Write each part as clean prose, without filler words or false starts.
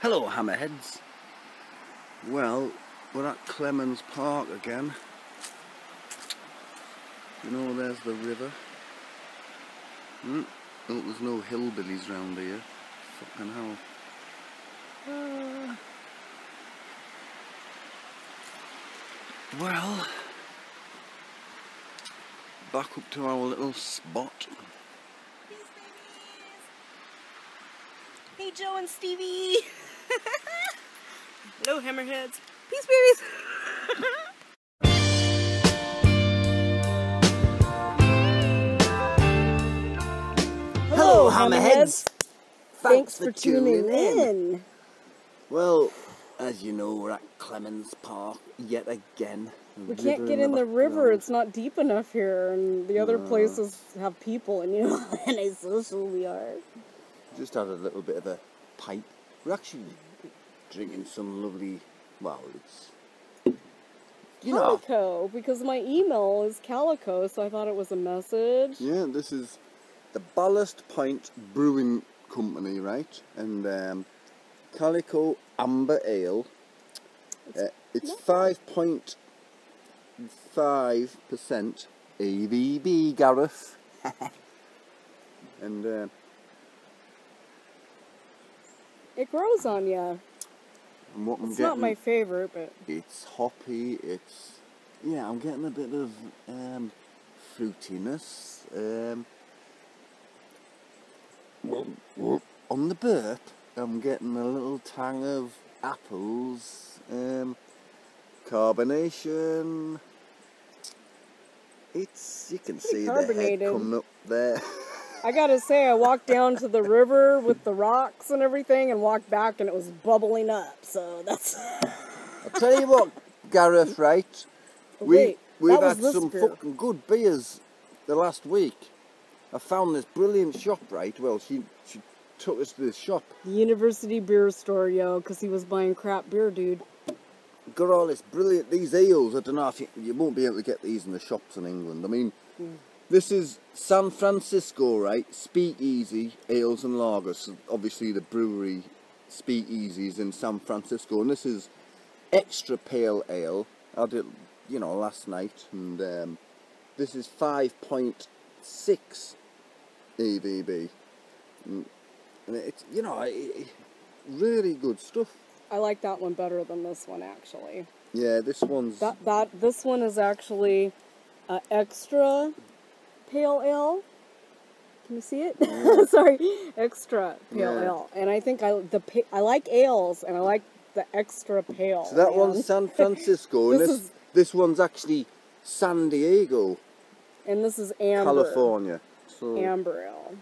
Hello, hammerheads. Well, we're at Clemens Park again. You know, there's the river. Oh, there's no hillbillies round here. Fucking hell. Well, back up to our little spot. Hey Joe and Stevie! Hello hammerheads! Peace babies! Hello hammerheads! Thanks for tuning in! Well, as you know, we're at Clemens Park yet again. We can't get in the river, it's not deep enough here, and the other places have people, and you know how antisocial we are. Just had a little bit of a pipe. We're actually drinking some lovely, well, it's, you know. Calico, because my email is Calico, so I thought it was a message. Yeah, this is the Ballast Point Brewing Company, right? And Calico Amber Ale. It's 5.5% ABV, Gareth. And it grows on you. and what I'm It's getting, not my favorite, but it's hoppy. It's, yeah, I'm getting a bit of fruitiness. On the burp, I'm getting a little tang of apples. Carbonation. It's, you can see the head carbonated. coming up there. I gotta say, I walked down to the river with the rocks and everything and walked back and it was bubbling up, so that's... I'll tell you what, Gareth, right? Wait, We've that was had this some beer. fucking good beers the last week. I found this brilliant shop, right? Well, she took us to this shop. The University Beer Store, yo, because he was buying crap beer, dude. Got all this brilliant, these ales. I don't know if you won't be able to get these in the shops in England. I mean, this is San Francisco, right? Speakeasy ales and lagers. So obviously, the brewery Speakeasy is in San Francisco, and this is extra pale ale. I did, you know, last night, and this is 5.6 ABV, and it's, you know, really good stuff. I like that one better than this one, actually. Yeah, this one's... This one is actually extra pale ale. Can you see it? Yeah. Sorry, extra pale Yeah. ale. And I think I like ales, and I like the extra pale. So that one's San Francisco, and this one's actually San Diego. And this is amber. California. So, Amber ale.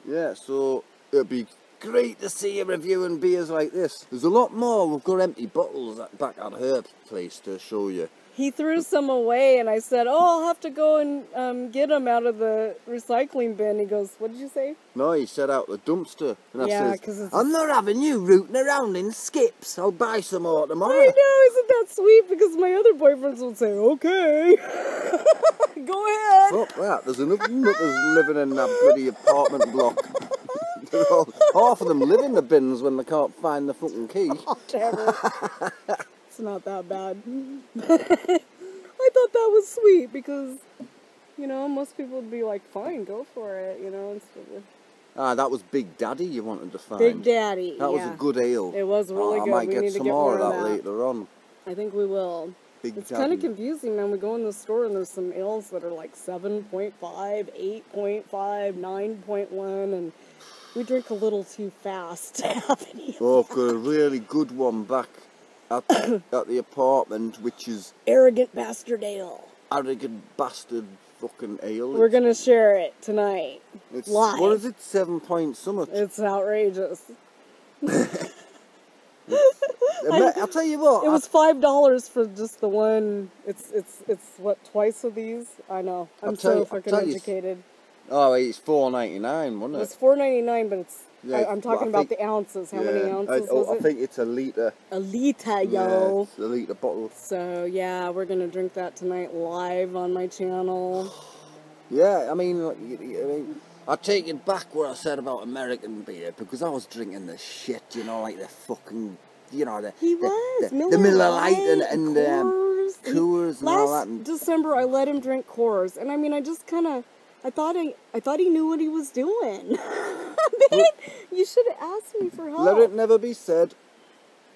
yeah, so it'd be great to see you reviewing beers like this. There's a lot more. We've got empty bottles back at her place to show you. He threw some away, and I said, "Oh, I'll have to go and get them out of the recycling bin." He goes, "What did you say?" No, he said out the dumpster. And Yeah, I 'cause says, it's... I'm not having you rooting around in skips. I'll buy some more tomorrow. I know, isn't that sweet? Because my other boyfriends would say, "Okay, go ahead." Fuck that. There's enough nutters living in that bloody apartment block. Half of them live in the bins when they can't find the fucking key. Oh, Trevor. It's not that bad. I thought that was sweet because, you know, most people would be like, fine, go for it, you know, instead of... Ah, that was Big Daddy you wanted to find. Big Daddy, That was a good ale. It was really good. I might We get need to some get more more of that later on. I think we will. Big It's Daddy. kind of confusing, man. We go in the store and there's some ales that are like 7.5, 8.5, 9.1, and we drink a little too fast to have any. Oh, I've got a really good one back at the apartment, which is Arrogant Bastard Ale. Arrogant Bastard fucking ale. We're going to share it tonight. It's, live. what is it, 7 point something? It's outrageous. I'll tell you what. It was $5 for just the one. It's what, twice of these? I know. I'm so fucking educated. Oh, it's $4.99, wasn't it? It's $4.99, but it's. Yeah, I'm talking about the ounces. How many ounces was it? I think it's a litre. A litre, yo. Yeah, it's a litre bottle. So yeah, we're gonna drink that tonight live on my channel. Yeah, I mean, I take it back what I said about American beer, because I was drinking the shit, you know, like the fucking, you know, the Miller Lite and Coors and all that. Last December, I let him drink Coors, and I mean, I just kind of, I thought he knew what he was doing. Man, you should have asked me for help. Let it never be said,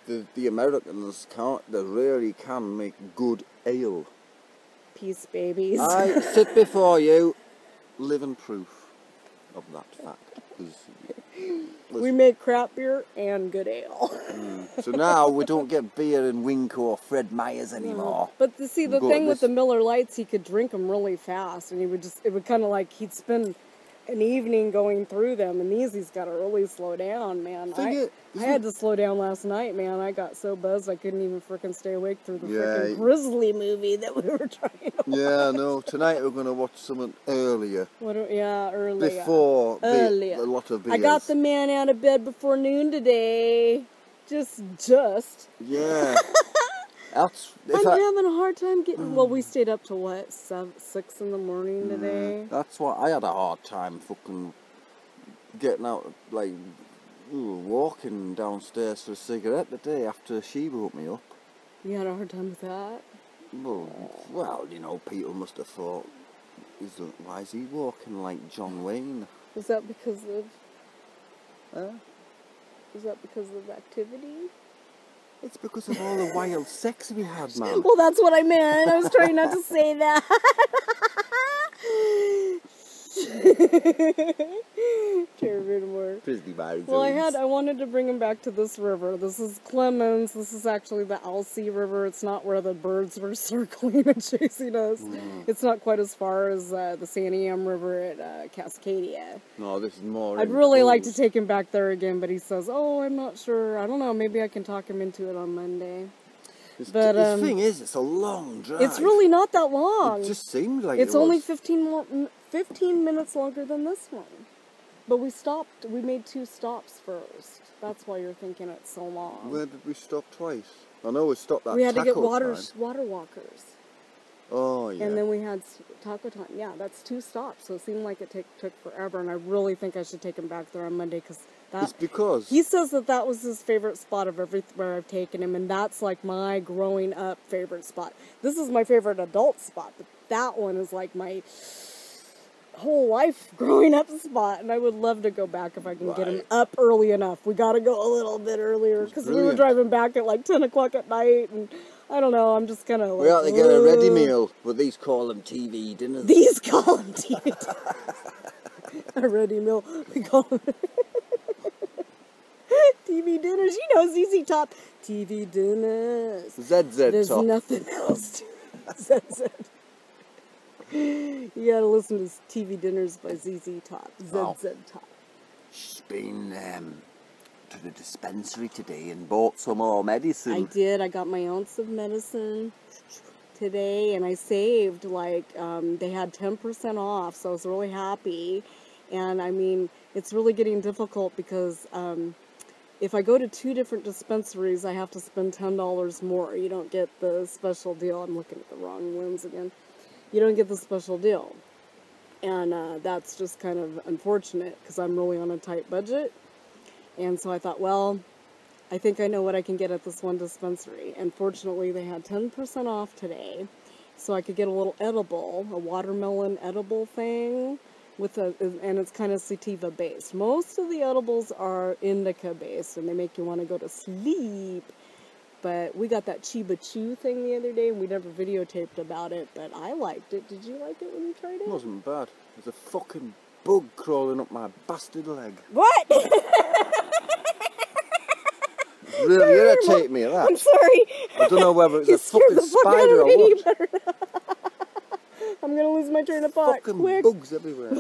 the Americans they really can make good ale. Peace, babies. I sit before you, living proof of that fact. We make crap beer and good ale. So now we don't get beer in Winco or Fred Meyer's anymore. But the thing with the Miller Lights, he could drink them really fast, and it would kind of like, he'd spend an evening going through them, and these he's got to really slow down, man. I had to slow down last night, man. I got so buzzed I couldn't even frickin' stay awake through the frickin' Grizzly movie that we were trying to watch. Yeah, no, tonight we're going to watch something earlier. Earlier. Before a lot of beers. I got the man out of bed before noon today. Just. Yeah. I'm having a hard time getting... Well, we stayed up to what, 6 in the morning today? That's why I had a hard time fucking getting out, like, walking downstairs for a cigarette the day after she woke me up. You had a hard time with that? Well, you know, people must have thought, why is he walking like John Wayne? Was that because of... Was that because of activity? It's because of all the wild sex we had, man. Well, that's what I meant. I was trying not to say that. Well, I wanted to bring him back to this river. This is Clemens. This is actually the Alsea River. It's not where the birds were circling and chasing us. It's not quite as far as the Santiam River at Cascadia. No, this is more... I'd really like to take him back there again, but he says, oh, I'm not sure. I don't know. Maybe I can talk him into it on Monday. But the thing is, it's a long drive. It's really not that long. It just seemed like it's only 15 minutes longer than this one. But we stopped. We made 2 stops first. That's why you're thinking it's so long. Where did we stop twice? I know we stopped that. We had to get water walkers. Oh yeah. And then we had taco time. Yeah, that's 2 stops. So it seemed like it took forever. And I really think I should take him back there on Monday it's because he says that was his favorite spot of everywhere I've taken him, and that's like my growing up favorite spot. This is my favorite adult spot, but that one is like my whole life growing up spot, and I would love to go back if I can get him up early enough. We got to go a little bit earlier because we were driving back at like 10 o'clock at night, and I don't know, I'm just kind of like... We ought to get a ready meal, but these call them TV dinners. These call them TV dinners. A ready meal, we call them... TV dinners, you know, ZZ Top. TV dinners. ZZ There's Top. Nothing else to ZZ. You gotta listen to TV dinners by ZZ Top. ZZ Top. She's been to the dispensary today and bought some more medicine. I did. I got my ounce of medicine today, and I saved, like, they had 10% off, so I was really happy. And, I mean, it's really getting difficult because... if I go to 2 different dispensaries, I have to spend $10 more. You don't get the special deal. I'm looking at the wrong ones again. You don't get the special deal. And that's just kind of unfortunate because I'm really on a tight budget. And so I thought, well, I think I know what I can get at this one dispensary. And fortunately, they had 10% off today. So I could get a little edible, a watermelon edible thing. And it's kind of sativa based. Most of the edibles are indica based, and they make you want to go to sleep. But we got that Chiba Chew thing the other day, and we never videotaped about it, but I liked it. Did you like it when you tried it? It wasn't bad. There's a fucking bug crawling up my bastard leg. What? It's really irritating me, that. I'm sorry. I don't know whether it's a fucking spider or what. I'm gonna lose my train of thought. Fucking quick. bugs everywhere.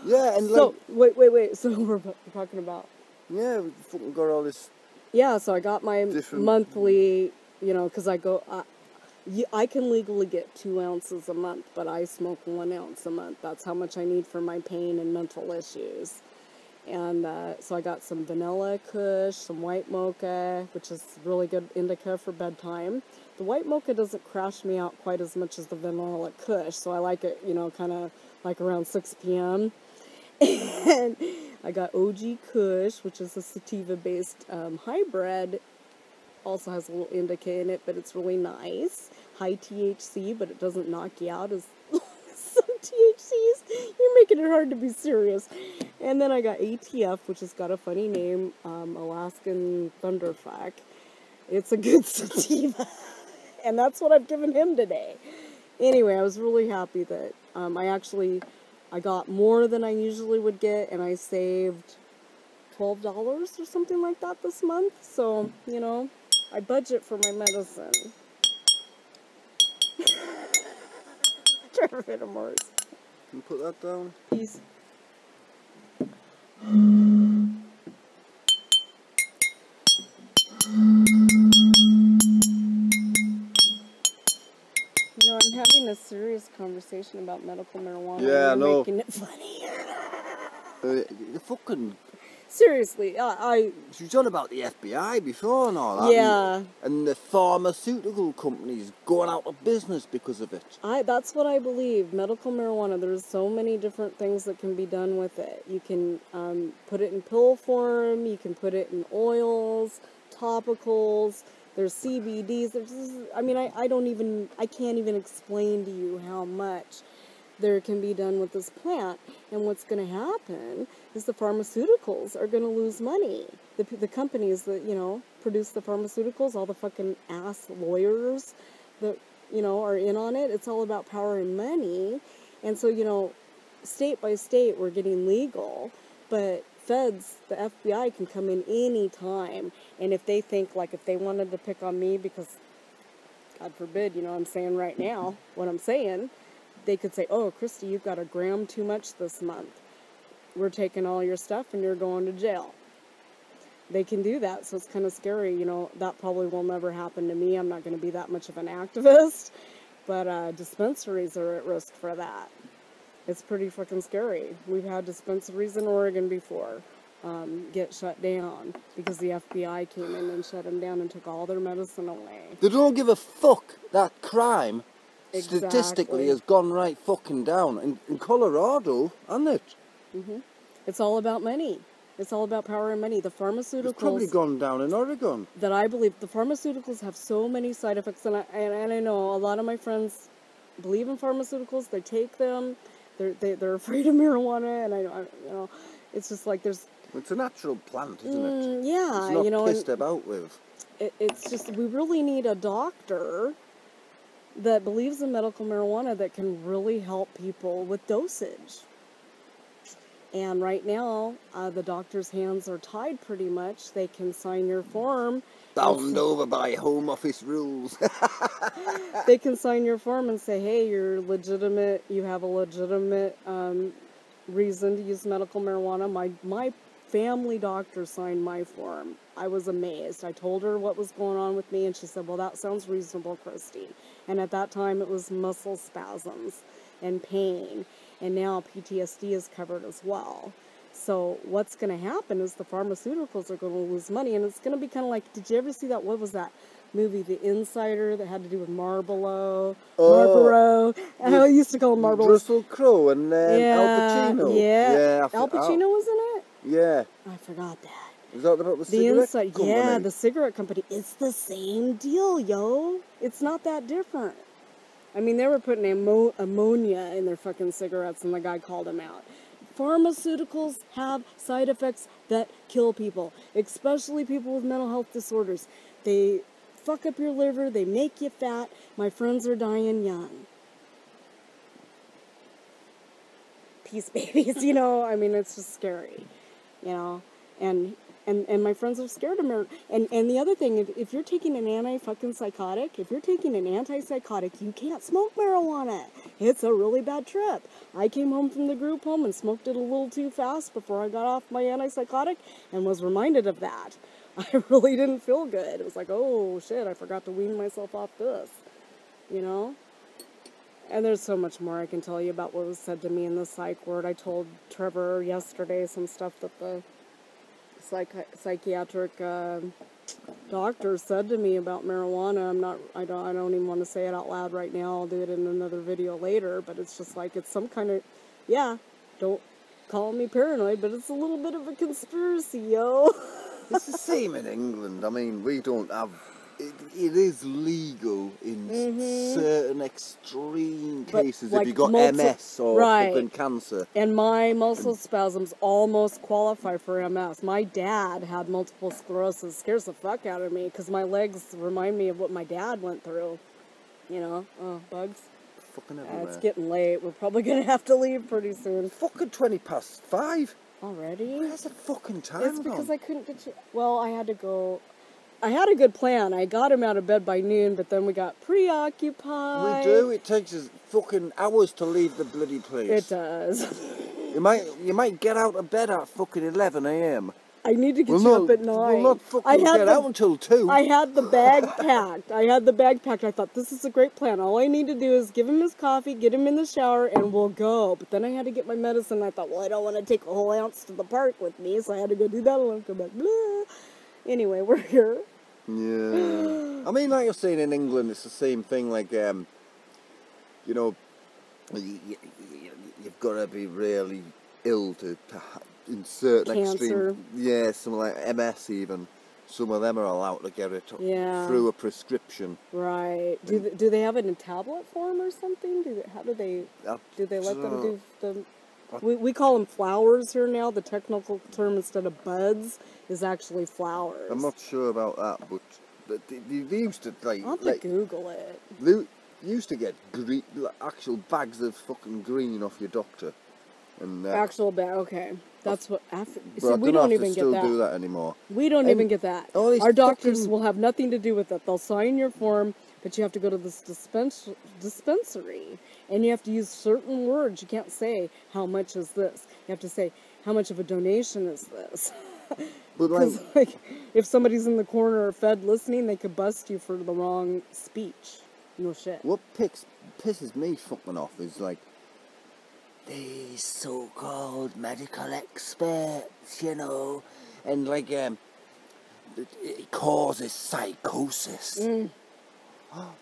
Yeah, and so, wait. So we're talking about... Yeah, we fucking got all this... Yeah, so I got my monthly, you know, because I go... I can legally get 2 ounces a month, but I smoke 1 ounce a month. That's how much I need for my pain and mental issues. And so I got some vanilla kush, some white mocha, which is really good indica for bedtime. The white mocha doesn't crash me out quite as much as the vanilla kush, so I like it, you know, kind of like around 6 p.m. And I got OG Kush, which is a sativa-based hybrid. Also has a little indica in it, but it's really nice. High THC, but it doesn't knock you out as some THCs. You're making it hard to be serious. And then I got ATF, which has got a funny name, Alaskan Thunderfuck. It's a good sativa. And that's what I've given him today. Anyway, I was really happy that I got more than I usually would get, and I saved $12 or something like that this month. So, you know, I budget for my medicine. Trevor hit a Mars. Can you put that down? Please. You know, I'm having a serious conversation about medical marijuana. Yeah, I and know. you're making it funny. The fucking... Seriously, She was on about the FBI before and all that. Yeah. And the pharmaceutical companies going out of business because of it. That's what I believe. Medical marijuana, there's so many different things that can be done with it. You can put it in pill form, you can put it in oils, topicals, there's CBDs. I can't even explain to you how much there can be done with this plant. And what's going to happen is the pharmaceuticals are going to lose money. The companies that, you know, produce the pharmaceuticals, all the fucking ass lawyers that, you know, are in on it. It's all about power and money. And so, you know, state by state, we're getting legal. But feds, the FBI can come in any time. And if they think, like, if they wanted to pick on me because, God forbid, you know, I'm saying right now what I'm saying, they could say, oh, Kristy, you've got a gram too much this month. We're taking all your stuff and you're going to jail. They can do that, so it's kind of scary. You know, that probably will never happen to me. I'm not going to be that much of an activist. But dispensaries are at risk for that. It's pretty fucking scary. We've had dispensaries in Oregon before get shut down because the FBI came in and shut them down and took all their medicine away. They don't give a fuck that crime Exactly. statistically has gone right fucking down. In Colorado, hasn't it? Mm-hmm. It's all about money. It's all about power and money. The pharmaceuticals... It's probably gone down in Oregon. That I believe, the pharmaceuticals have so many side effects, and I know a lot of my friends believe in pharmaceuticals. They take them. They're afraid of marijuana, and I you know, it's just like there's... It's a natural plant, isn't it? Yeah, it's not you know, pissed about with. It's just, we really need a doctor that believes in medical marijuana that can really help people with dosage. And right now, the doctor's hands are tied pretty much. They can sign your form. Bound over by Home Office rules. They can sign your form and say, hey, you're legitimate, you have a legitimate reason to use medical marijuana. My family doctor signed my form. I was amazed. I told her what was going on with me, and she said, well, that sounds reasonable, Kristy. And at that time, it was muscle spasms and pain. And now PTSD is covered as well. So what's going to happen is the pharmaceuticals are going to lose money. And it's going to be kind of like, did you ever see that, what was that movie, The Insider, that had to do with Marlboro? And I used to call him Marlboro. Russell Crowe and Al Pacino. Yeah. Al Pacino was in it? Yeah. I forgot that. Is that about the cigarette company? Yeah, the cigarette company. It's the same deal, yo. It's not that different. I mean, they were putting ammonia in their fucking cigarettes, and the guy called them out. Pharmaceuticals have side effects that kill people, especially people with mental health disorders. They fuck up your liver, they make you fat. My friends are dying young. Peace, babies, you know, I mean, it's just scary, you know, and my friends are scared of marijuana. And the other thing, if you're taking an anti-fucking-psychotic, if you're taking an antipsychotic, you can't smoke marijuana. It's a really bad trip. I came home from the group home and smoked it a little too fast before I got off my antipsychotic and was reminded of that. I really didn't feel good. It was like, oh, shit, I forgot to wean myself off this, you know? And there's so much more I can tell you about what was said to me in the psych ward. I told Trevor yesterday some stuff that the psychiatric doctor said to me about marijuana. I don't even want to say it out loud right now. I'll do it in another video later, but it's just like, it's some kind of yeah, don't call me paranoid, but it's a little bit of a conspiracy, yo. It's the same in England. I mean, we don't have... It is legal in certain extreme cases like if you got MS or fucking cancer. And my muscle spasms almost qualify for MS. My dad had multiple sclerosis. Scares the fuck out of me because my legs remind me of what my dad went through. You know, bugs. Fucking everywhere. It's getting late. We're probably going to have to leave pretty soon. Fucking 5:20. Already? Where's the fucking time It's because I couldn't get you... Well, I had to go... I had a good plan. I got him out of bed by noon, but then we got preoccupied. We do. It takes us fucking hours to leave the bloody place. It does. You might get out of bed at fucking 11 a.m. I need to get you up at 9. We'll not fucking get out until 2. I had the bag packed. I thought, this is a great plan. All I need to do is give him his coffee, get him in the shower, and we'll go. But then I had to get my medicine. I thought, well, I don't want to take a whole ounce to the park with me, so I had to go do that and come back. Blah. Anyway, we're here. Yeah. I mean, like you're saying, in England, it's the same thing. Like, you know, you've got to be really ill to in certain Cancer. extreme... Yeah, something like MS even. Some of them are allowed to get it through a prescription. Right. Do they have it in tablet form or something? Do they let them do the... We call them flowers here now. The technical term instead of buds is actually flowers. I'm not sure about that, but they used to like... I'll have to Google it. They used to get actual bags of fucking green off your doctor. And actual bag, okay. That's what... So we don't even get that. Do that anymore. We don't even get that. Our doctors will have nothing to do with it. They'll sign your form, but you have to go to this dispensary. And you have to use certain words. You can't say, how much is this? You have to say, how much of a donation is this? But like, if somebody's in the corner or fed listening, they could bust you for the wrong speech. No shit. What pisses me fucking off is like, these so-called medical experts, you know, and like, it causes psychosis.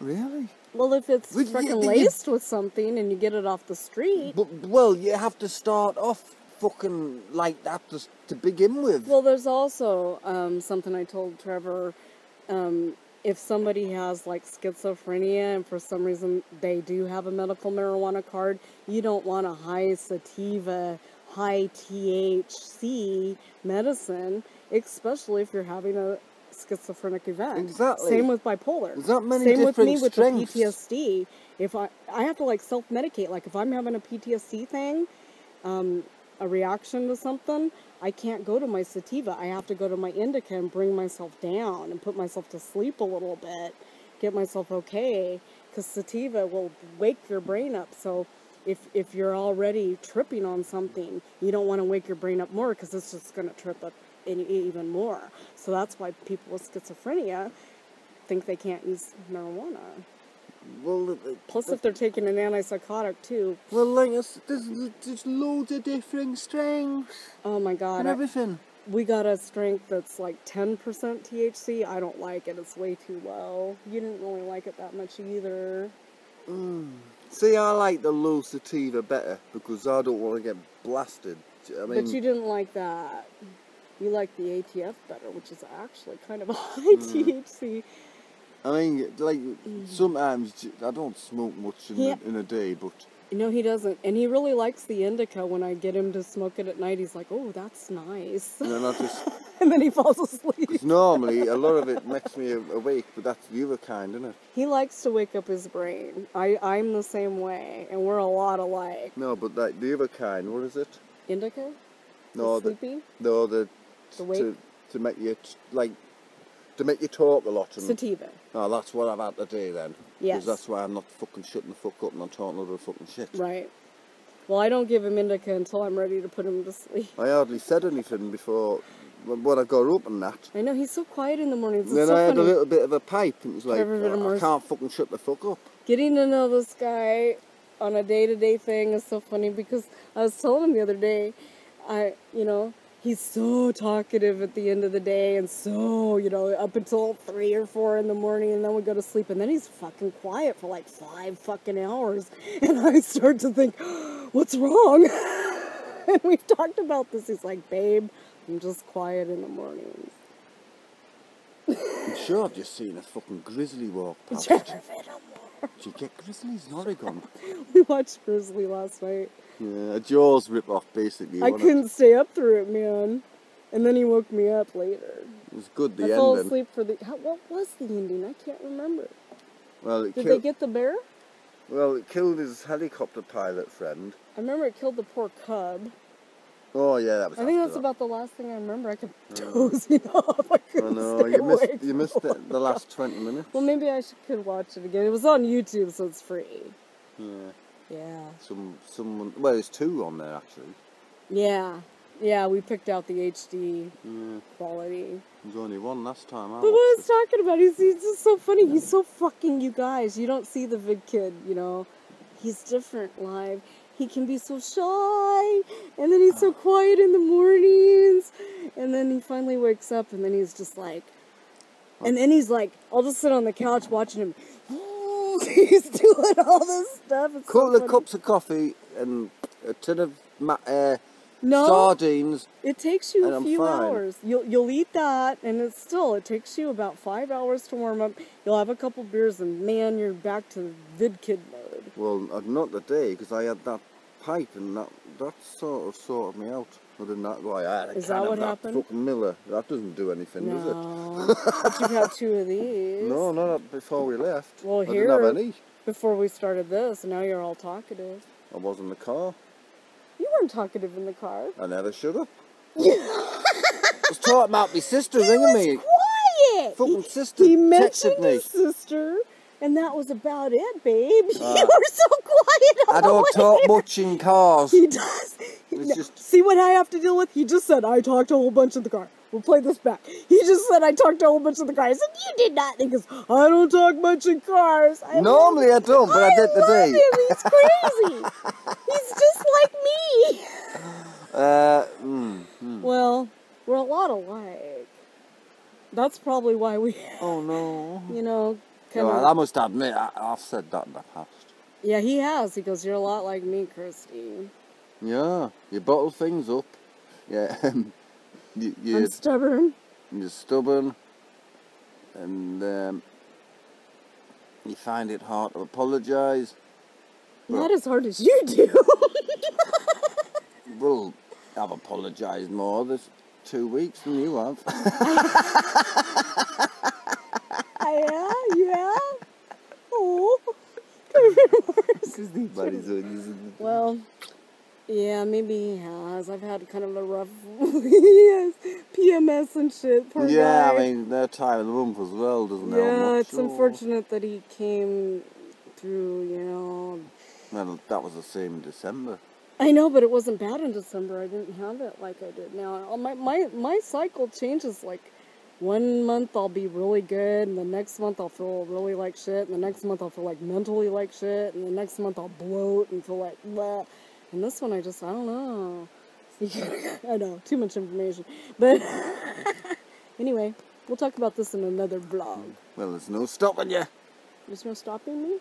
Really? Well, if it's freaking laced with something and you get it off the street... Well, you have to start off fucking like that to begin with. Well, there's also something I told Trevor. If somebody has, like, schizophrenia and for some reason they do have a medical marijuana card, you don't want a high sativa, high THC medicine, especially if you're having a schizophrenic event. Exactly. Same with bipolar. There's not many Same different with me strengths. with the PTSD. If I have to like self-medicate. Like if I'm having a PTSD thing, a reaction to something, I can't go to my sativa. I have to go to my indica and bring myself down and put myself to sleep a little bit, get myself okay. Because sativa will wake your brain up. So if you're already tripping on something, you don't want to wake your brain up more because it's just going to trip up even more. So that's why people with schizophrenia think they can't use marijuana. Well, plus if they're taking an antipsychotic too. Well, like there's loads of different strengths. Oh my god! And everything. We got a strength that's like 10% THC. I don't like it. It's way too low. You didn't really like it that much either. See, I like the low sativa better because I don't want to get blasted. I mean, but you didn't like that. You like the ATF better, which is actually kind of a high THC. I mean, like, sometimes I don't smoke much in a day, but... No, he doesn't. And he really likes the indica. When I get him to smoke it at night, he's like, oh, that's nice. And then I just... and then he falls asleep. Because normally, a lot of it makes me awake, but that's the other kind, isn't it? He likes to wake up his brain. I'm the same way, and we're a lot alike. No, but like, the other kind, what is it? Indica? No, sleepy? To make you, like... To make you talk a lot. And, sativa. Oh, that's what I've had today then. Yes. Because that's why I'm not fucking shutting the fuck up and I'm talking other fucking shit. Right. Well, I don't give him indica until I'm ready to put him to sleep. I hardly said anything before when I got up and that. I know, he's so quiet in the mornings. Then I had a little bit of a pipe and it was like, I can't fucking shut the fuck up. Getting to know this guy on a day-to-day thing is so funny because I was telling him the other day, he's so talkative at the end of the day, and so, you know, up until 3 or 4 in the morning, and then we go to sleep, and then he's fucking quiet for like 5 fucking hours, and I start to think, what's wrong? And we've talked about this. He's like, babe, I'm just quiet in the mornings. I'm sure I've just seen a fucking grizzly walk past. Did you get grizzlies in Oregon? We watched Grizzly last night. Yeah, a Jaws rip-off, basically. I couldn't stay up through it, man. And then he woke me up later. It was good, the ending. I fell asleep for the... what was the ending? I can't remember. Well, Did they get the bear? Well, it killed his helicopter pilot friend. I remember it killed the poor cub. Oh, yeah, that was I think that's about the last thing I remember. I kept dozing off. I couldn't stay you missed the last 20 minutes. Well, maybe I could watch it again. It was on YouTube, so it's free. Yeah. Yeah. Someone. Well, there's 2 on there actually. Yeah. Yeah, we picked out the HD quality. There's only 1 last time. But what I was talking about, he's just so funny. He's so fucking, you guys. You don't see the vid kid, you know. He's different live. He can be so shy, and then he's so quiet in the mornings, and then he finally wakes up, and then he's just like, and then he's like, I'll just sit on the couch watching him. He's doing all this stuff. It's couple of cups of coffee and a tin of sardines. It takes you a few hours. You'll eat that, and it takes you about 5 hours to warm up. You'll have a couple beers, and man, you're back to vid kid mode. Well, not today, because I had that pipe, and that sort of sorted me out. Other than that, I had Is that what happened? Fucking Miller. That doesn't do anything, does it? No. But you've had 2 of these. No, not before we left. Well, I didn't have any. Before we started this, and now you're all talkative. I was in the car. You weren't talkative in the car. I never should have. I was talking about my sister ringing me. Quiet. Fucking sister he texted mentioned me. His sister, and that was about it, babe. You were so quiet. I don't talk much in cars. He does. See what I have to deal with? He just said, I talked a whole bunch in the car. We'll play this back. He just said, I talked a whole bunch in the car. I said, you did not. He goes, I don't talk much in cars. Normally I don't, but I did today. He's crazy. He's just like me. Well, we're a lot alike. That's probably why we... Oh, no. You know, I must admit, I've said that in the past. Yeah, he has. He goes, you're a lot like me, Kristy. Yeah, you bottle things up. Yeah, I'm stubborn. You're stubborn, and you find it hard to apologise. Not as hard as you do. Well, I've apologised more this 2 weeks than you have. Yeah, you have? Oh. Well, yeah, maybe he has. I've had kind of a rough PMS and shit. Poor guy. I mean, their time of the month as well doesn't help much. Yeah, it's unfortunate that he came through, you know. Well, that was the same in December. I know, but it wasn't bad in December. I didn't have it like I did now. My cycle changes. Like 1 month I'll be really good, and the next month I'll feel really like shit, and the next month I'll feel like mentally like shit, and the next month I'll bloat and feel like bleh. And this one I don't know. I know, too much information. But anyway, we'll talk about this in another vlog. Well, there's no stopping you. There's no stopping me?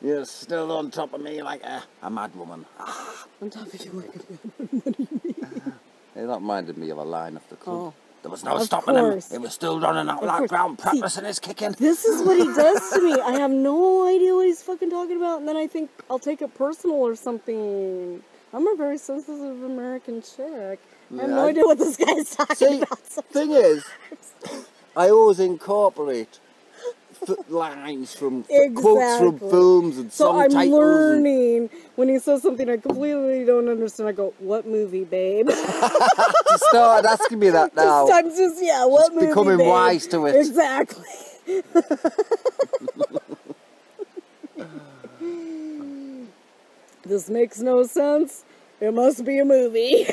You're still on top of me like a mad woman. On top of you like a mad woman? What do you mean? Hey, that reminded me of a line off the club. Oh. There was no stopping him. He was still running out like ground, practicing his kicking. This is what he does to me. I have no idea what he's fucking talking about, and then I think I'll take it personal or something. I'm a very sensitive American chick. I have no idea what this guy's talking about. Thing is, I always incorporate lines from quotes from films and song titles. So I'm learning when he says something I completely don't understand. I go, "What movie, babe?" Just start asking me that now. I'm just what movie, becoming babe? wise to it. Exactly. This makes no sense. It must be a movie.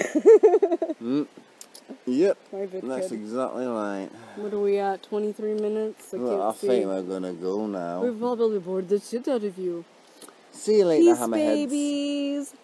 Yep, that's exactly right. What are we at, 23 minutes? I think we're going to go now. We've probably bored the shit out of you. See you later, Peace, hammerheads. babies.